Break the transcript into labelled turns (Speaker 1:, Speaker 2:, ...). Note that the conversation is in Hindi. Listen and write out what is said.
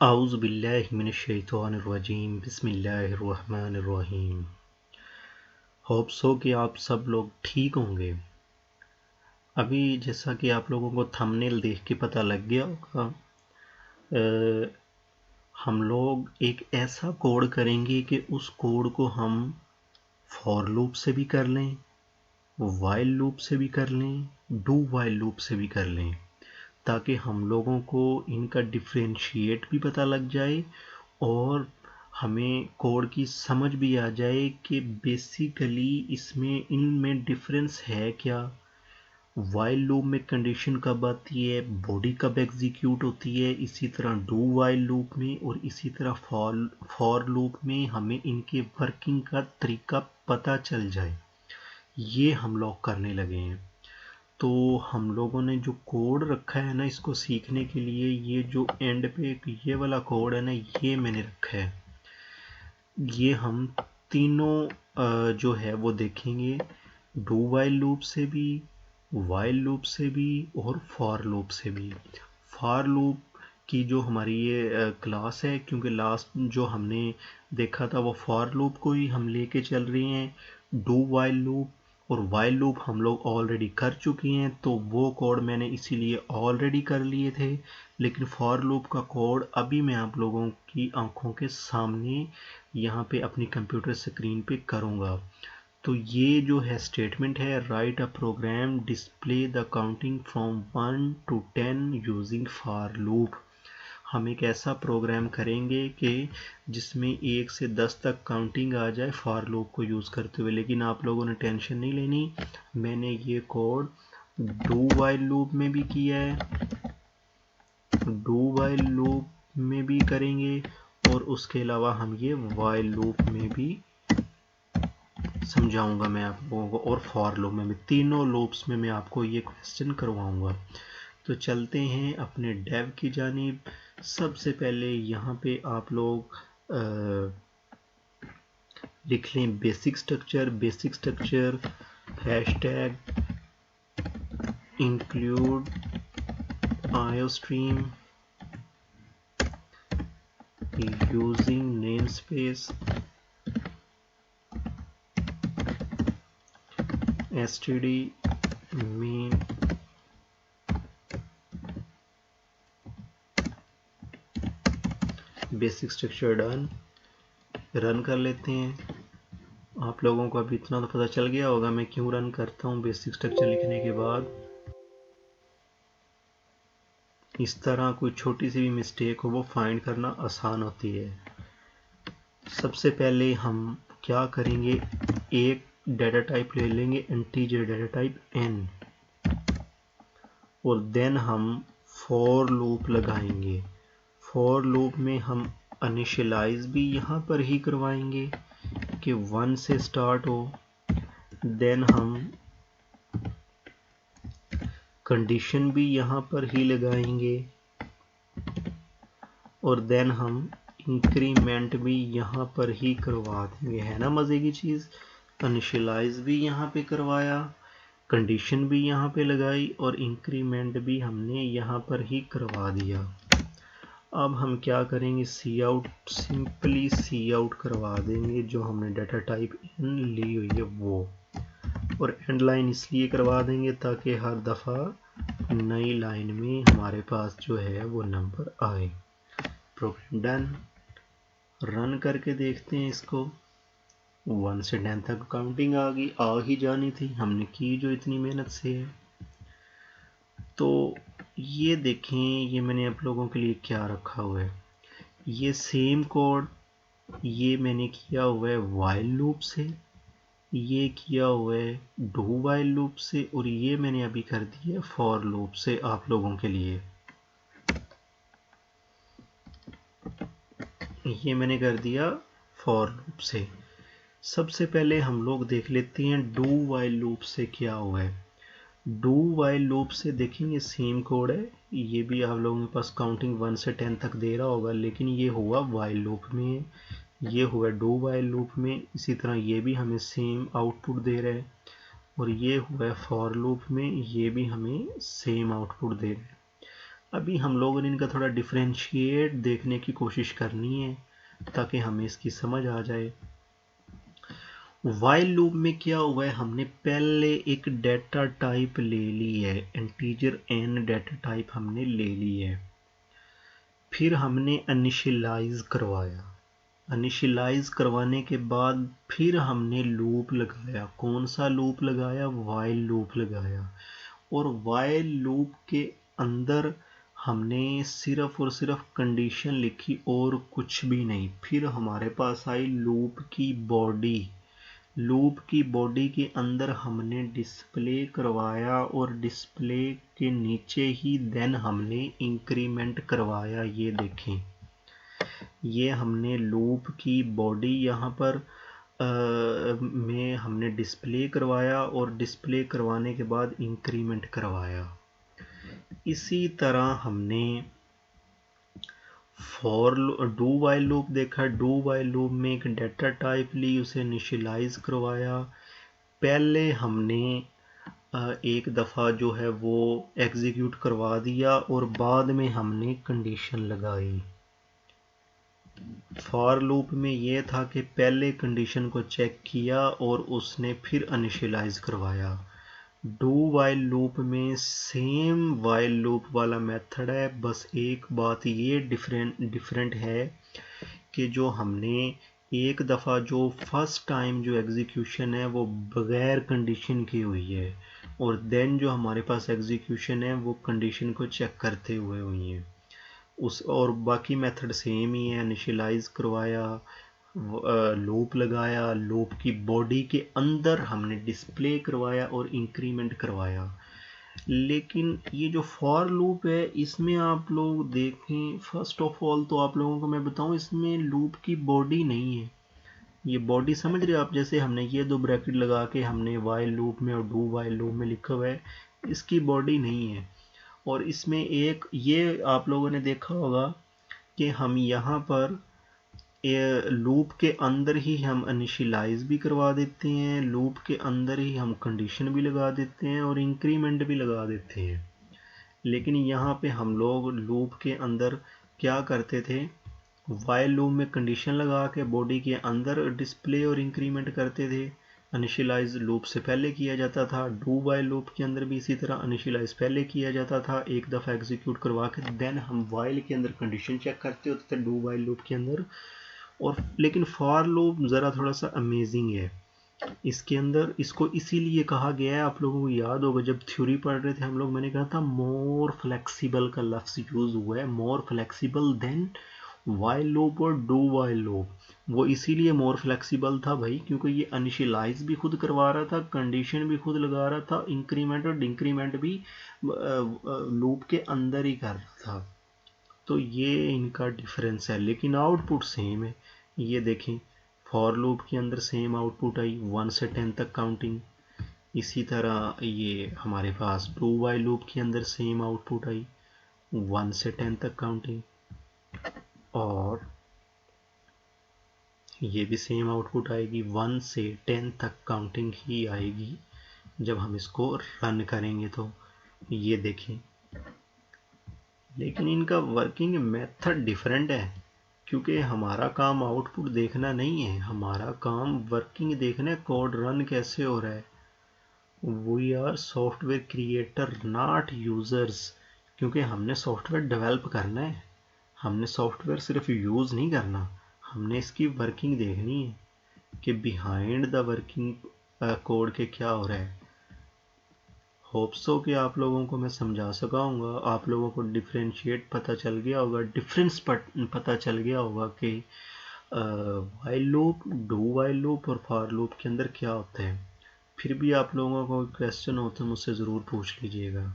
Speaker 1: आऊज़ु बिल्लाहि मिनश्शैतानिर्रजीम बिस्मिल्लाहिर्रहमानिर्रहीम। होप सो कि आप सब लोग ठीक होंगे। अभी जैसा कि आप लोगों को थंबनेल देख के पता लग गया होगा, हम लोग एक ऐसा कोड करेंगे कि उस कोड को हम फॉर लूप से भी कर लें, वाइल लूप से भी कर लें, डू वाइल लूप से भी कर लें, ताकि हम लोगों को इनका डिफ्रेंशिएट भी पता लग जाए और हमें कोड की समझ भी आ जाए कि बेसिकली इसमें इनमें डिफरेंस है क्या। वाइल लूप में कंडीशन कब आती है, बॉडी कब एग्जीक्यूट होती है, इसी तरह डू वाइल लूप में और इसी तरह फॉर लूप में हमें इनके वर्किंग का तरीका पता चल जाए। ये हम लोग करने लगे हैं। तो हम लोगों ने जो कोड रखा है ना, इसको सीखने के लिए ये जो एंड पे एक ये वाला कोड है ना, ये मैंने रखा है। ये हम तीनों जो है वो देखेंगे, डू वाइल लूप से भी, वाइल लूप से भी और फॉर लूप से भी। फॉर लूप की जो हमारी ये क्लास है, क्योंकि लास्ट जो हमने देखा था वो फॉर लूप को ही हम लेके चल रहे हैं। डू वाइल लूप और वाइल लूप हम लोग ऑलरेडी कर चुके हैं, तो वो कोड मैंने इसीलिए ऑलरेडी कर लिए थे। लेकिन फॉर लूप का कोड अभी मैं आप लोगों की आंखों के सामने यहाँ पे अपनी कंप्यूटर स्क्रीन पे करूँगा। तो ये जो है स्टेटमेंट है, write a program display the counting from 1 to 10 using for loop. हम एक ऐसा प्रोग्राम करेंगे कि जिसमें 1 से 10 तक काउंटिंग आ जाए फॉर लूप को यूज़ करते हुए। लेकिन आप लोगों ने टेंशन नहीं लेनी, मैंने ये कोड डू वाइल लूप में भी किया है, डू वाइल लूप में भी करेंगे और उसके अलावा हम ये वाइल लूप में भी समझाऊंगा मैं आप लोगों को, और फॉर लूप में भी। तीनों लूप्स में मैं आपको ये क्वेश्चन करवाऊंगा। तो चलते हैं अपने डेव की जानिब। सबसे पहले यहाँ पे आप लोग लिख लें basic structure hashtag include iostream using namespace std main basic structure done. Run कर लेते हैं। आप लोगों को अभी इतना तो पता चल गया होगा मैं क्यों रन करता हूँ। बेसिक स्ट्रक्चर लिखने के बाद इस तरह कोई छोटी सी भी मिस्टेक हो वो फाइंड करना आसान होती है। सबसे पहले हम क्या करेंगे, एक डाटा टाइप ले लेंगे, इंटीजर डाटा टाइप n, और देन हम फॉर लूप लगाएंगे। फॉर लूप में हम इनिशियलाइज भी यहाँ पर ही करवाएंगे कि 1 से स्टार्ट हो। देन हम कंडीशन भी यहाँ पर ही लगाएंगे और देन हम इंक्रीमेंट भी यहाँ पर ही करवा देंगे। है ना मज़े की चीज़। इनिशियलाइज भी यहाँ पे करवाया, कंडीशन भी यहाँ पे लगाई और इंक्रीमेंट भी हमने यहाँ पर ही करवा दिया। अब हम क्या करेंगे, सी आउट, सिंपली सी आउट करवा देंगे जो हमने डाटा टाइप n ली हुई है वो, और एंड लाइन इसलिए करवा देंगे ताकि हर दफ़ा नई लाइन में हमारे पास जो है वो नंबर आए। Programme done. रन करके देखते हैं इसको। 1 से 10 तक काउंटिंग आ ही जानी थी, हमने की जो इतनी मेहनत से है। तो ये देखें, ये मैंने आप लोगों के लिए क्या रखा हुआ है। ये सेम कोड ये मैंने किया हुआ है वाइल लूप से, ये किया हुआ है डू वाइल लूप से, और ये मैंने अभी कर दिया फॉर लूप से आप लोगों के लिए। ये मैंने कर दिया फॉर लूप से। सबसे पहले हम लोग देख लेते हैं डू वाइल लूप से क्या हुआ है। डू वाइल लूप से देखेंगे सेम कोड है, ये भी आप लोगों के पास काउंटिंग 1 से 10 तक दे रहा होगा, लेकिन ये हुआ वाइल लूप में, ये हुआ डू वाइल लूप में। इसी तरह ये भी हमें सेम आउटपुट दे रहा है, और ये हुआ फॉर लूप में, ये भी हमें सेम आउटपुट दे रहा है। अभी हम लोगों ने इनका थोड़ा डिफरेंशिएट देखने की कोशिश करनी है ताकि हमें इसकी समझ आ जाए। वाइल लूप में क्या हुआ है, हमने पहले एक डेटा टाइप ले ली है, इंटीजर n डेटा टाइप हमने ले ली है, फिर हमने इनिशियलाइज करवाया, इनिशियलाइज करवाने के बाद फिर हमने लूप लगाया। कौन सा लूप लगाया? वाइल लूप लगाया। और वाइल लूप के अंदर हमने सिर्फ और सिर्फ कंडीशन लिखी और कुछ भी नहीं। फिर हमारे पास आई लूप की बॉडी। लूप की बॉडी के अंदर हमने डिस्प्ले करवाया और डिस्प्ले के नीचे ही देन हमने इंक्रीमेंट करवाया। ये देखें, ये हमने लूप की बॉडी यहाँ पर में हमने डिस्प्ले करवाया और डिस्प्ले करवाने के बाद इंक्रीमेंट करवाया। इसी तरह हमने फॉर डू वाइल लूप देखा। डू वाइल लूप में एक डेटा टाइप ली, उसे इनिशियलाइज करवाया। पहले हमने एक दफ़ा जो है वो एग्जीक्यूट करवा दिया और बाद में हमने कंडीशन लगाई। फॉर लूप में ये था कि पहले कंडीशन को चेक किया और उसने फिर इनिशियलाइज करवाया। डू वाइल लूप में सेम वाइल लूप वाला मेथड है, बस एक बात ये डिफरेंट है कि जो हमने एक दफ़ा जो फर्स्ट टाइम जो एग्जीक्यूशन है वो बगैर कंडीशन की हुई है और देन जो हमारे पास एग्जीक्यूशन है वो कंडीशन को चेक करते हुए हुई है। उस और बाकी मेथड सेम ही है, इनिशियलाइज करवाया, लूप लगाया, लूप की बॉडी के अंदर हमने डिस्प्ले करवाया और इंक्रीमेंट करवाया। लेकिन ये जो फॉर लूप है इसमें आप लोग देखें, फर्स्ट ऑफ ऑल तो आप लोगों को मैं बताऊं, इसमें लूप की बॉडी नहीं है। ये बॉडी समझ रहे हो आप? जैसे हमने ये दो ब्रैकेट लगा के हमने वाइल लूप में और डू वाइल लूप में लिखा हुआ है, इसकी बॉडी नहीं है। और इसमें एक ये आप लोगों ने देखा होगा कि हम यहाँ पर लूप के अंदर ही हम इनिशियलाइज भी करवा देते हैं, लूप के अंदर ही हम कंडीशन भी लगा देते हैं और इंक्रीमेंट भी लगा देते हैं। लेकिन यहाँ पे हम लोग लूप के अंदर क्या करते थे, वाइल लूप में कंडीशन लगा के बॉडी के अंदर डिस्प्ले और इंक्रीमेंट करते थे। इनिशियलाइज लूप से पहले किया जाता था। डू वाइल लूप के अंदर भी इसी तरह इनिशियलाइज पहले किया जाता था, एक दफ़ा एग्जीक्यूट करवा के देन हम वाइल के अंदर कंडीशन चेक करते होते थे डू वाइल लूप के अंदर। और लेकिन फॉर लूप ज़रा थोड़ा सा अमेजिंग है। इसके अंदर इसको इसीलिए कहा गया है, आप लोगों को याद होगा जब थ्योरी पढ़ रहे थे हम लोग, मैंने कहा था मोर फ्लेक्सिबल का लफ्ज़ यूज़ हुआ है, more flexible than while loop और डू वाइल लूप। वो इसीलिए मोर फ्लेक्सिबल था भाई, क्योंकि ये इनिशियलाइज भी खुद करवा रहा था, कंडीशन भी खुद लगा रहा था, इंक्रीमेंट और डिक्रीमेंट भी लूप के अंदर ही कर रहा था। तो ये इनका डिफरेंस है, लेकिन आउटपुट सेम है। ये देखें, फॉर लूप के अंदर सेम आउटपुट आई 1 से 10 तक काउंटिंग। इसी तरह ये हमारे पास डू वाइल लूप के अंदर सेम आउटपुट आई 1 से 10 तक काउंटिंग, और ये भी सेम आउटपुट आएगी 1 से 10 तक काउंटिंग ही आएगी जब हम इसको रन करेंगे। तो ये देखें, लेकिन इनका वर्किंग मेथड डिफरेंट है, क्योंकि हमारा काम आउटपुट देखना नहीं है, हमारा काम वर्किंग देखना है, कोड रन कैसे हो रहा है। We are software creator not users, क्योंकि हमने सॉफ्टवेयर डेवलप करना है, हमने सॉफ्टवेयर सिर्फ यूज़ नहीं करना, हमने इसकी वर्किंग देखनी है कि बिहाइंड द वर्किंग कोड के क्या हो रहा है। होप सो कि आप लोगों को मैं समझा सका हूँगा, आप लोगों को डिफ्रेंशिएट पता चल गया होगा, डिफरेंस पता चल गया होगा कि while loop, do while loop और फॉर लूप के अंदर क्या होता है। फिर भी आप लोगों को क्वेश्चन हो तो मुझसे ज़रूर पूछ लीजिएगा।